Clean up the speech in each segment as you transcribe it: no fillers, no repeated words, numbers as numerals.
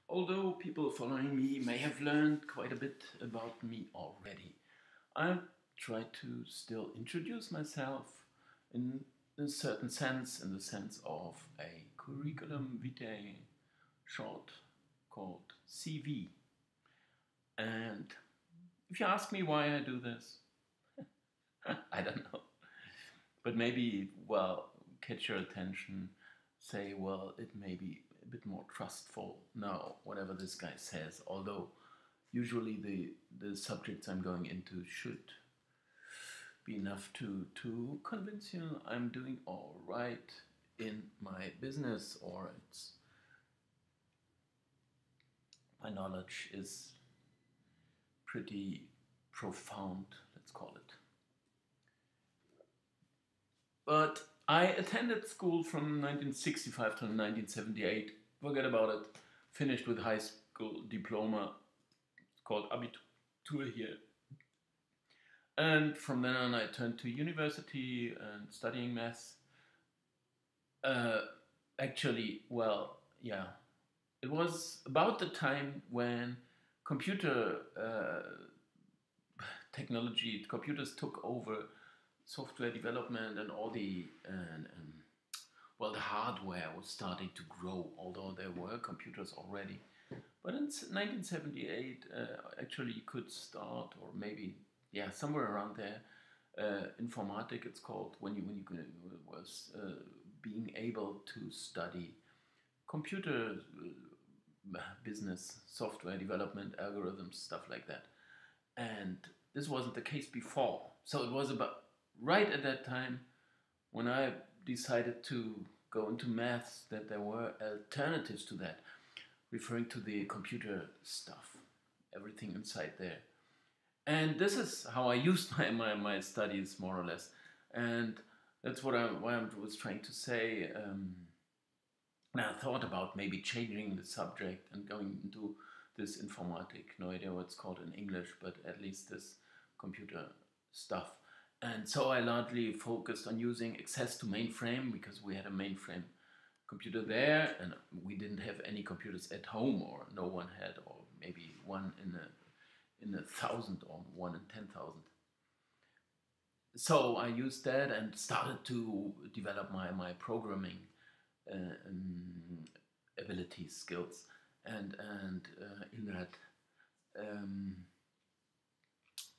Although people following me may have learned quite a bit about me already, I'll try to still introduce myself in a certain sense, in the sense of a curriculum vitae short called CV. And if you ask me why I do this, I don't know. But maybe, well, catch your attention, say, well, it may be a bit more trustful now, whatever this guy says, although usually the subjects I'm going into should be enough to convince you I'm doing all right in my business, or it's my knowledge is pretty profound, let's call it. But I attended school from 1965 to 1978. Forget about it. Finished with high school diploma. It's called Abitur here. And from then on, I turned to university and studying maths. Uh, Actually, well, yeah, it was about the time when computer technology, computers took over software development and all the well, the hardware was starting to grow, although there were computers already. But in 1978, actually, you could start, or maybe, yeah, somewhere around there, informatic. It's called was being able to study computer business, software development, algorithms, stuff like that. And this wasn't the case before. So it was about right at that time when I decided to go into maths that there were alternatives to that, referring to the computer stuff, everything inside there. And this is how I used my studies, more or less. And that's why I was trying to say. And I thought about maybe changing the subject and going into this informatic, no idea what it's called in English, but at least this computer stuff. And so I largely focused on using access to mainframe because we had a mainframe computer there, and we didn't have any computers at home, or no one had, or maybe one in a thousand, or one in 10,000. So I used that and started to develop my programming um, abilities, skills, and in that um,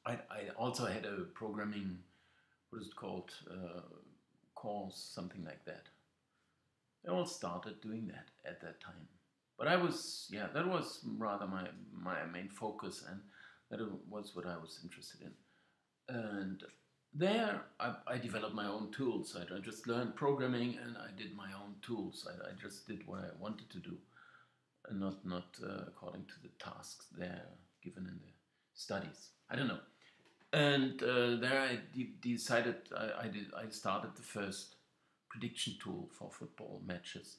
I also had a programming, what is it called, course, something like that. I all started doing that at that time. But I was, yeah, that was rather my main focus, and that was what I was interested in. And there I developed my own tools. I just learned programming and I did my own tools. I just did what I wanted to do, and not according to the tasks there given in the studies. I don't know. And there I decided I started the first prediction tool for football matches.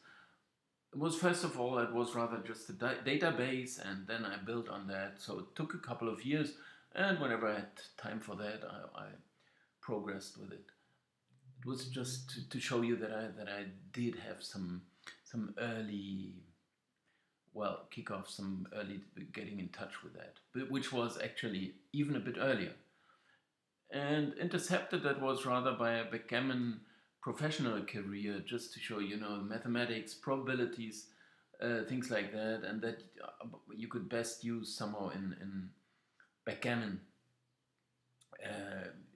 It was, first of all, it was rather just a database, and then I built on that. So it took a couple of years, and whenever I had time for that, I progressed with it. It was just to show you that I did have some early, well, kickoff, some early getting in touch with that, but which was actually even a bit earlier. And intercepted that was rather by a backgammon professional career, just to show, mathematics, probabilities, things like that, and that you could best use somehow in backgammon,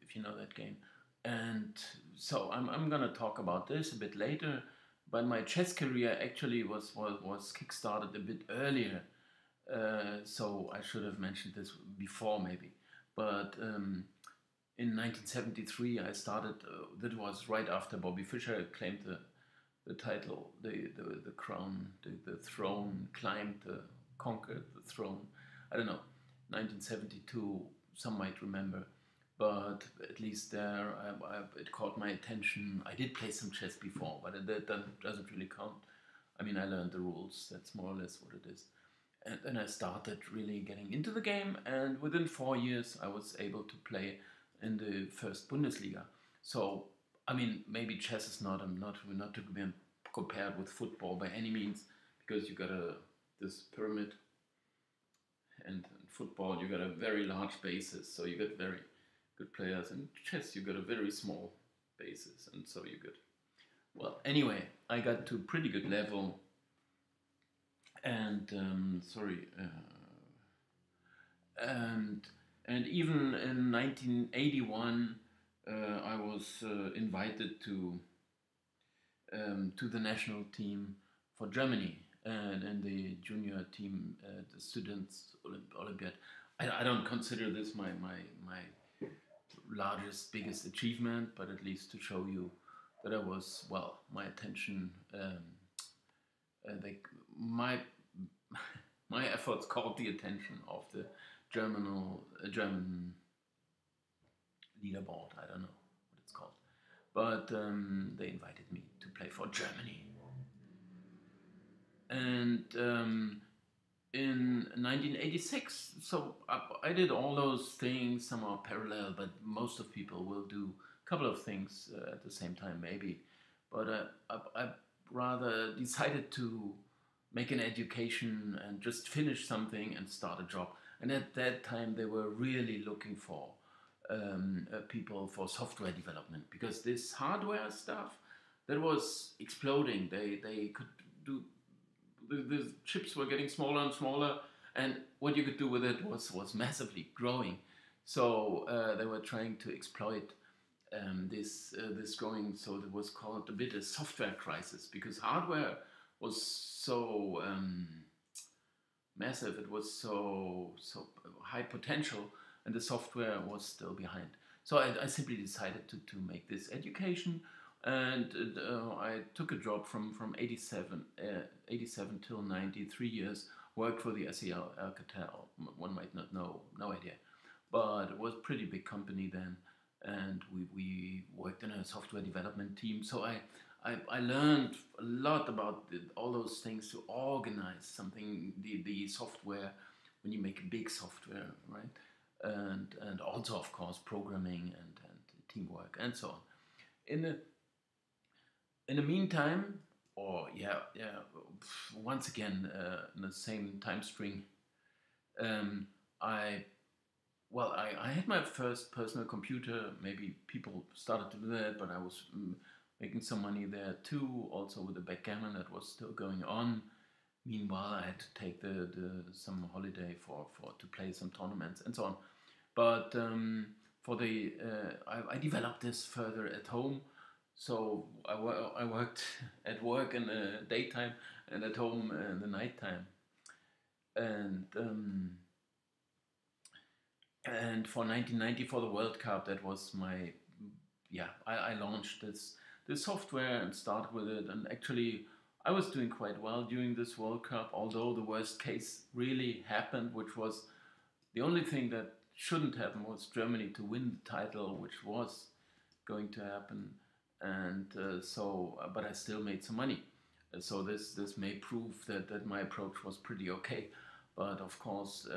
if you know that game. And so I'm gonna talk about this a bit later. But my chess career actually was kickstarted a bit earlier, so I should have mentioned this before maybe. But in 1973, I started. That was right after Bobby Fischer claimed the title, the crown, the throne, climbed, conquered the throne. I don't know, 1972. Some might remember, but at least there, it caught my attention. I did play some chess before, but that doesn't really count. I mean, I learned the rules. That's more or less what it is. And then I started really getting into the game, and within 4 years, I was able to play in the first Bundesliga. So, I mean, maybe chess is not to be compared with football by any means, because you gotta this pyramid. And in football, you got a very large basis, so you get very good players. In chess, you got a very small basis, and so you get. Well, anyway, I got to a pretty good level, and and even in 1981, I was invited to the national team for Germany and the junior team, the students Olympiad. I don't consider this my largest, biggest achievement, but at least to show you that I was, well, my attention, my my efforts caught the attention of the German leaderboard. I don't know what it's called, but they invited me to play for Germany. And in 1986, so I did all those things, some are parallel, but most of people will do a couple of things at the same time, maybe. But I rather decided to make an education and just finish something and start a job. And at that time, they were really looking for people for software development, because this hardware stuff that was exploding. They could do, the chips were getting smaller and smaller, and what you could do with it was massively growing. So they were trying to exploit this growing. So it was called a bit a software crisis, because hardware was so massive, it was so high potential, and the software was still behind. So I simply decided to make this education, and I took a job from 87 till 93 years, worked for the SEL Alcatel. One might not know, no idea, but it was a pretty big company then, and we worked in a software development team. So I learned a lot about all those things, to organize something, the software, when you make a big software, right? And also, of course, programming and teamwork and so on. In the meantime, once again, in the same time string, I had my first personal computer. Maybe people started to do that, but I was making some money there too, also with the backgammon that was still going on. Meanwhile, I had to take some holiday to play some tournaments and so on. But I developed this further at home. So I worked at work in the daytime and at home in the nighttime. And for 1990, for the World Cup, that was I launched this software and started with it. And actually, I was doing quite well during this World Cup, although the worst case really happened, which was the only thing that shouldn't happen, was Germany to win the title, which was going to happen. And but I still made some money. So this may prove that my approach was pretty okay. But of course,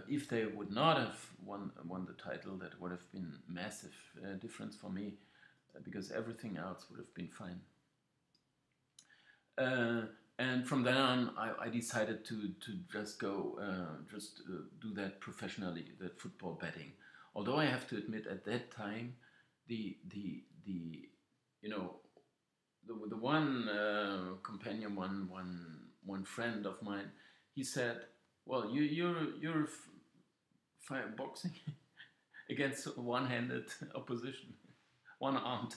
if they would not have won the title, that would have been massive difference for me, because everything else would have been fine. And from then on, I decided to just go do that professionally, that football betting. Although I have to admit, at that time, the one companion, one friend of mine, he said, "Well, you're boxing against one-handed opposition, one-armed.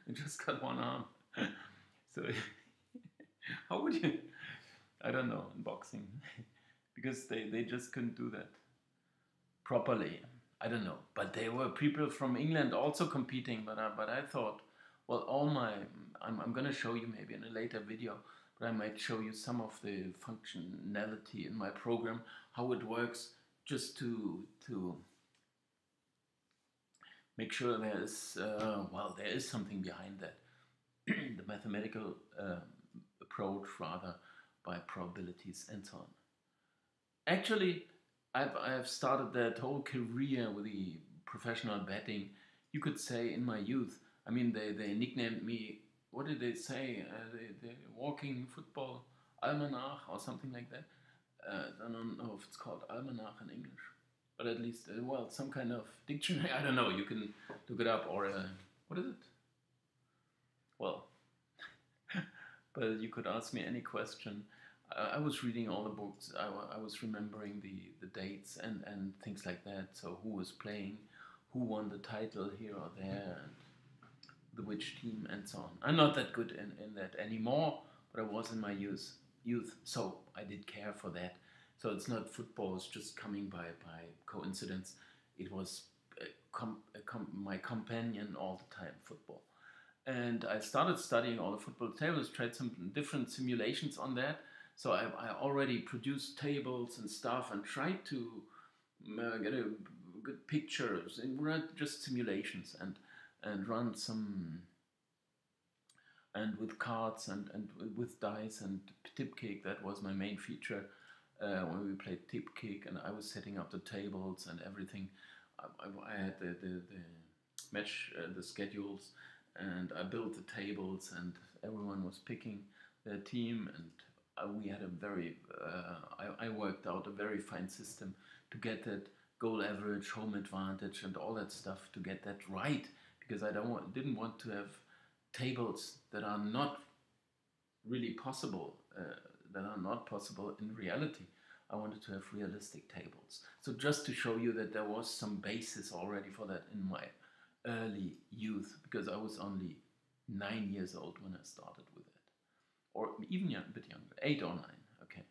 You just got one arm. So how would you? I don't know, in boxing, because they just couldn't do that properly. I don't know, but there were people from England also competing. But I thought, well, I'm going to show you maybe in a later video, but I might show you some of the functionality in my program, how it works, just to make sure there is something behind that, the mathematical approach rather, by probabilities and so on. Actually, I've started that whole career with the professional betting, you could say, in my youth. I mean, they nicknamed me, what did they say? The walking football almanac or something like that. I don't know if it's called almanac in English, but at least, well, some kind of dictionary. I don't know. You can look it up, or what is it? Well, but you could ask me any question. I was reading all the books. I was remembering the dates and things like that. So who was playing, who won the title here or there, and the which team and so on. I'm not that good in that anymore, but I was in my youth, so I did care for that. So it's not football; it's just coming by coincidence. It was my companion all the time, football. And I started studying all the football tables, tried some different simulations on that. So I already produced tables and stuff and tried to get a good pictures and run just simulations and run some and with cards and with dice and tip kick. That was my main feature when we played tip kick, and I was setting up the tables and everything. I had the match, the schedules, and I built the tables, and everyone was picking their team, and we had a very I worked out a very fine system to get that goal average, home advantage, and all that stuff to get that right, because I didn't want to have tables that are not really possible, that are not possible in reality. I wanted to have realistic tables. So just to show you that there was some basis already for that in my early youth, because I was only 9 years old when I started with it, or even a bit younger, 8 or 9. Okay,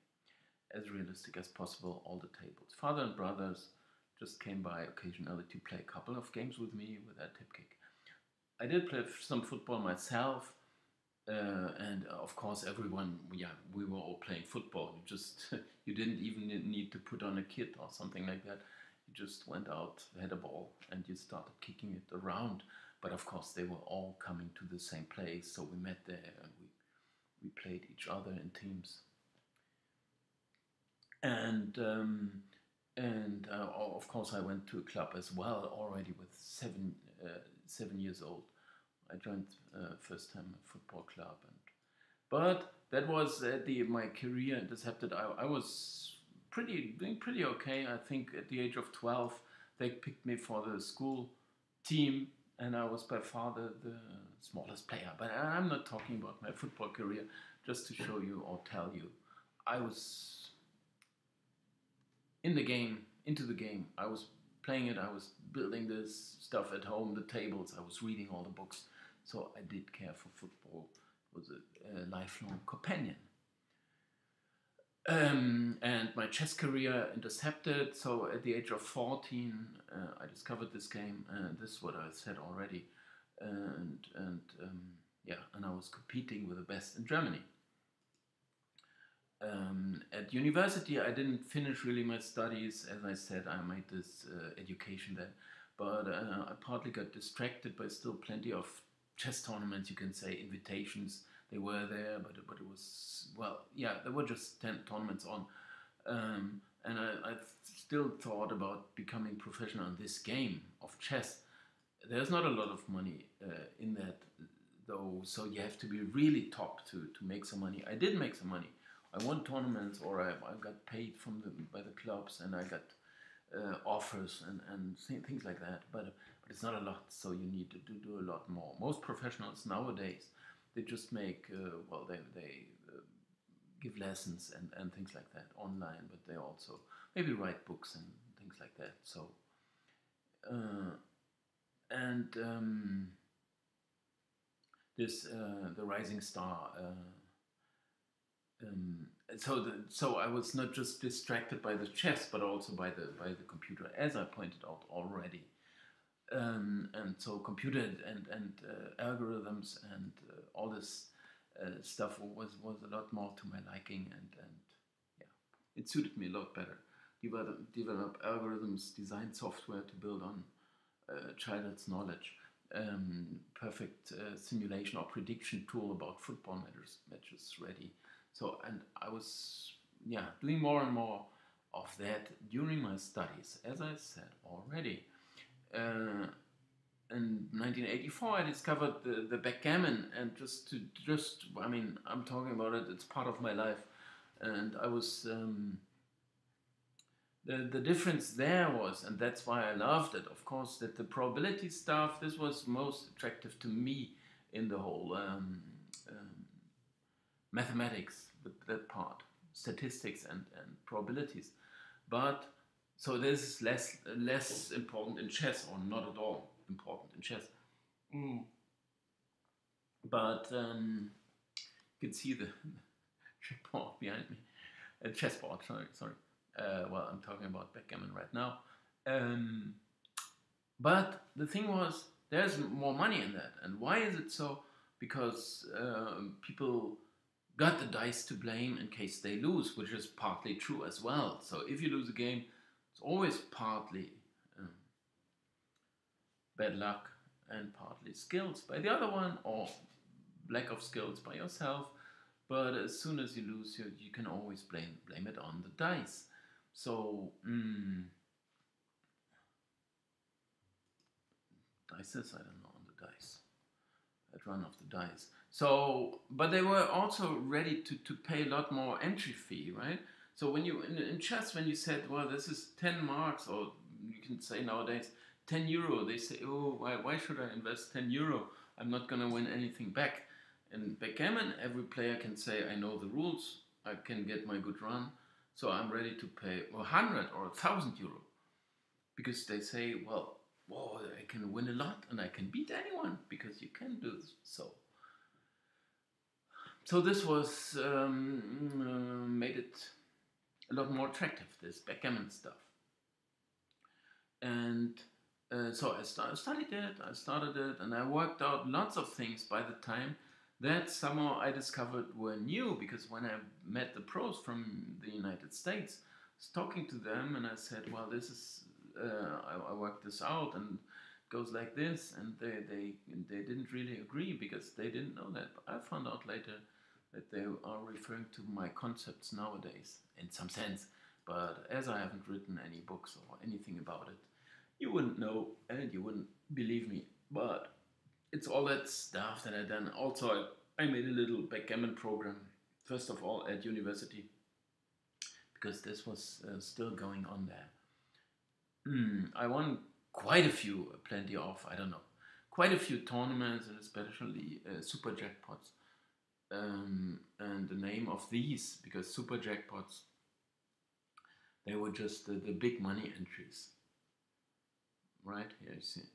as realistic as possible, all the tables. Father and brothers just came by occasionally to play a couple of games with me with that tip kick. I did play some football myself, and of course everyone, yeah, we were all playing football. You just you didn't even need to put on a kit or something like that. You just went out, had a ball, and you started kicking it around. But of course they were all coming to the same place, so we met there and we played each other in teams. And of course I went to a club as well already with 7 years old. I joined first time a football club, but that was my career intercepted. I was doing pretty okay. I think at the age of 12 they picked me for the school team, and I was by far the smallest player. But I'm not talking about my football career. Just to show you or tell you, I was in the game, into the game. I was playing it. I was building this stuff at home, the tables. I was reading all the books. So I did care for football. It was a lifelong companion. And my chess career intercepted. So at the age of 14, I discovered this game. This is what I said already. And I was competing with the best in Germany. At university, I didn't finish really my studies. As I said, I made this education there, but I partly got distracted by still plenty of chess tournaments, you can say, invitations. They were there, but it was, well, yeah, there were just 10 tournaments on. And I still thought about becoming professional in this game of chess. There's not a lot of money in that, though, so you have to be really top to make some money. I did make some money. I won tournaments, or I got paid by the clubs, and I got offers and things like that. But it's not a lot, so you need to do a lot more. Most professionals nowadays, they just make they give lessons and things like that online, but they also maybe write books and things like that. So and this the Rising Star. So I was not just distracted by the chess, but also by the computer, as I pointed out already. And so computer and algorithms and all this stuff was a lot more to my liking, and yeah, it suited me a lot better. Develop algorithms, design software to build on child's knowledge. Perfect simulation or prediction tool about football matches ready. So, and I was, yeah, doing more and more of that during my studies, as I said already. In 1984, I discovered the backgammon, and I mean, I'm talking about it. It's part of my life. And I was the difference there was, and that's why I loved it, of course, that the probability stuff, this was most attractive to me in the whole mathematics, that part, statistics and probabilities. But so this is less important in chess, or not at all important in chess. Mm. But you can see the chessboard behind me. Chessboard, sorry. Well, I'm talking about backgammon right now. But the thing was, there's more money in that. And why is it so? Because people got the dice to blame in case they lose, which is partly true as well. So if you lose a game, it's always partly bad luck and partly skills by the other one, or lack of skills by yourself. But as soon as you lose, you can always blame it on the dice. So dices, I don't know, on the dice. That run of the dice. So, but they were also ready to pay a lot more entry fee, right? So when you in chess, when you said, well, this is 10 marks, or you can say nowadays 10 euro, they say, oh, why should I invest 10 euro? I'm not gonna win anything back. In backgammon, every player can say, I know the rules, I can get my good run, so I'm ready to pay 100 or 1,000 euro, because they say, well, whoa, I can win a lot and I can beat anyone, because you can do so. So this was made it a lot more attractive, this backgammon stuff. And so I studied it, I started it, and I worked out lots of things by the time that somehow I discovered were new, because when I met the pros from the United States, I was talking to them and I said, well, this is, I worked this out and it goes like this, and they didn't really agree, because they didn't know that. But I found out later that they are referring to my concepts nowadays, in some sense. But as I haven't written any books or anything about it, you wouldn't know and you wouldn't believe me. But it's all that stuff that I done. Also, I made a little backgammon program, first of all at university, because this was still going on there. I won quite a few, quite a few tournaments, and especially super jackpots. And the name of these, because super jackpots, they were just the big money entries. Right, here you see.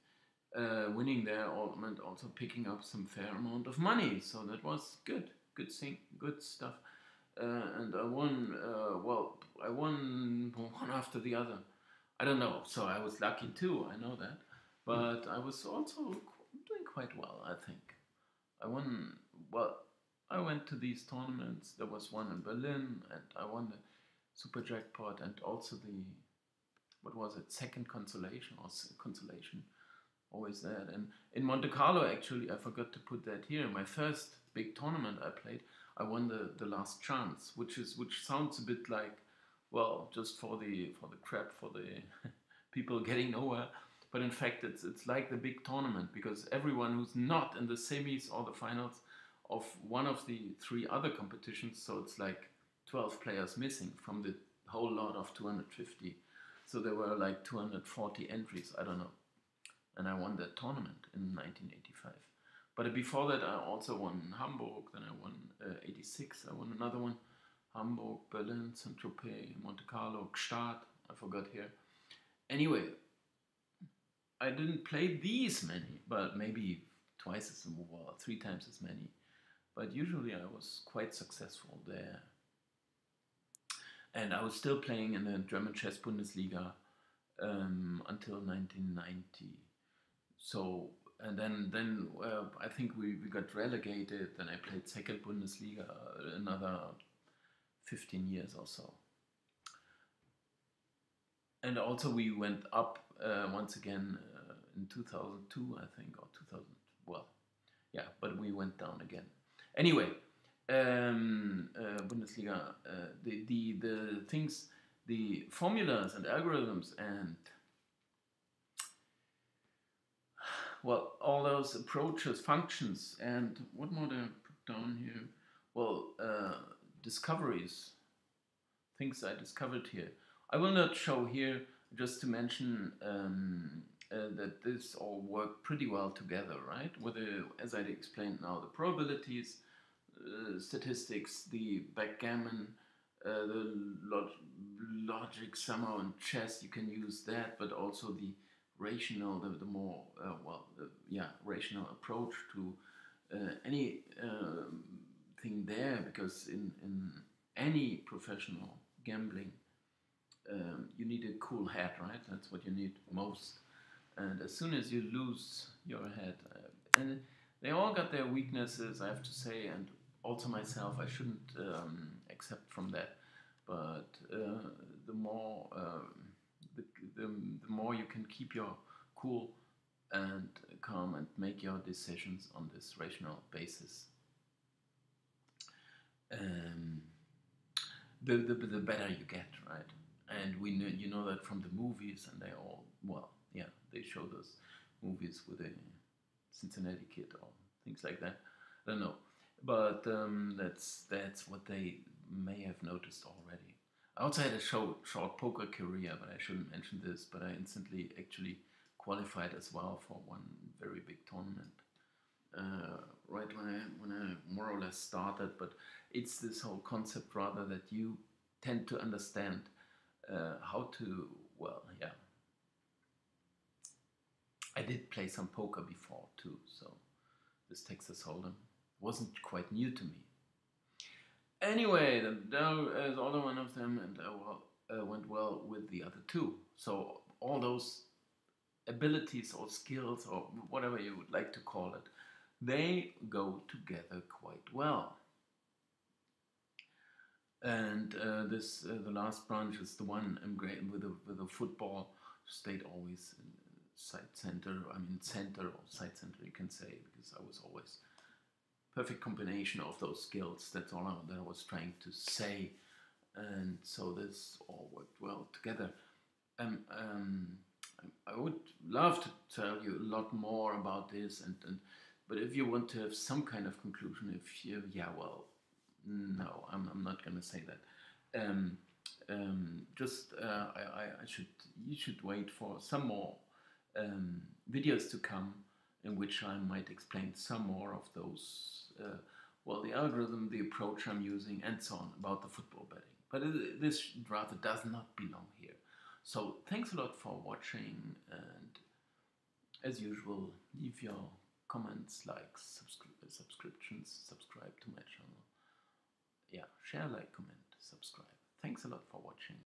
Winning there meant also picking up some fair amount of money, so that was good thing, good stuff. And I won, I won one after the other. I don't know, so I was lucky too, I know that. But I was also doing quite well, I think. I went to these tournaments. There was one in Berlin, and I won the super jackpot, and also second consolation, always that. And in Monte Carlo, actually, I forgot to put that here. My first big tournament I played, I won the last chance, which sounds a bit like, well, just for the crap, for the people getting nowhere. But in fact, it's like the big tournament, because everyone who's not in the semis or the finals of one of the 3 other competitions, so it's like 12 players missing from the whole lot of 250. So there were like 240 entries, I don't know. And I won that tournament in 1985. But before that, I also won Hamburg, then I won 86, I won another one, Hamburg, Berlin, Saint-Tropez, Monte Carlo, Gstaad, I forgot here. Anyway, I didn't play these many, but maybe twice as well, 3 times as many. But usually I was quite successful there. And I was still playing in the German Chess Bundesliga until 1990. So, and then I think we got relegated. Then I played second Bundesliga another 15 years or so. And also we went up once again in 2002, I think, or 2000. Well, yeah, but we went down again. Anyway, Bundesliga, the things, the formulas and algorithms and, well, all those approaches, functions, and what more did I put down here? Well, discoveries things I discovered here. I will not show here, just to mention that this all work pretty well together, right? With the, as I explained now, the probabilities, statistics, the backgammon, the logic somehow in chess, you can use that, but also the rational, the more, rational approach to any thing there, because in any professional gambling, you need a cool head, right? That's what you need most. And as soon as you lose your head, and they all got their weaknesses, I have to say, and also myself, I shouldn't accept from that. But the more the more you can keep your cool and calm and make your decisions on this rational basis, the better you get, right? And we know, you know that from the movies, and they all, well, yeah, they show those movies with a Cincinnati Kid or things like that. I don't know, but that's what they may have noticed already. I also had a short poker career, but I shouldn't mention this. But I instantly actually qualified as well for one very big tournament. Right when I more or less started, but it's this whole concept rather that you tend to understand how to, well, yeah. I did play some poker before too, so this Texas Hold'em wasn't quite new to me. Anyway, the other one of them, and went well with the other two. So all those abilities or skills or whatever you would like to call it, they go together quite well. And the last branch is the one I'm great with the football. Stayed always in side center. I mean center or side center, you can say, because I was always perfect combination of those skills. That's all that I was trying to say, and so this all worked well together. I would love to tell you a lot more about this, but if you want to have some kind of conclusion, if you, yeah, well, no, I'm not going to say that. You should wait for some more videos to come, in which I might explain some more of those, the algorithm, the approach I'm using, and so on about the football betting. But this rather does not belong here. So thanks a lot for watching, and as usual, leave your comments, likes, subscriptions, subscribe to my channel. Yeah, share, like, comment, subscribe. Thanks a lot for watching.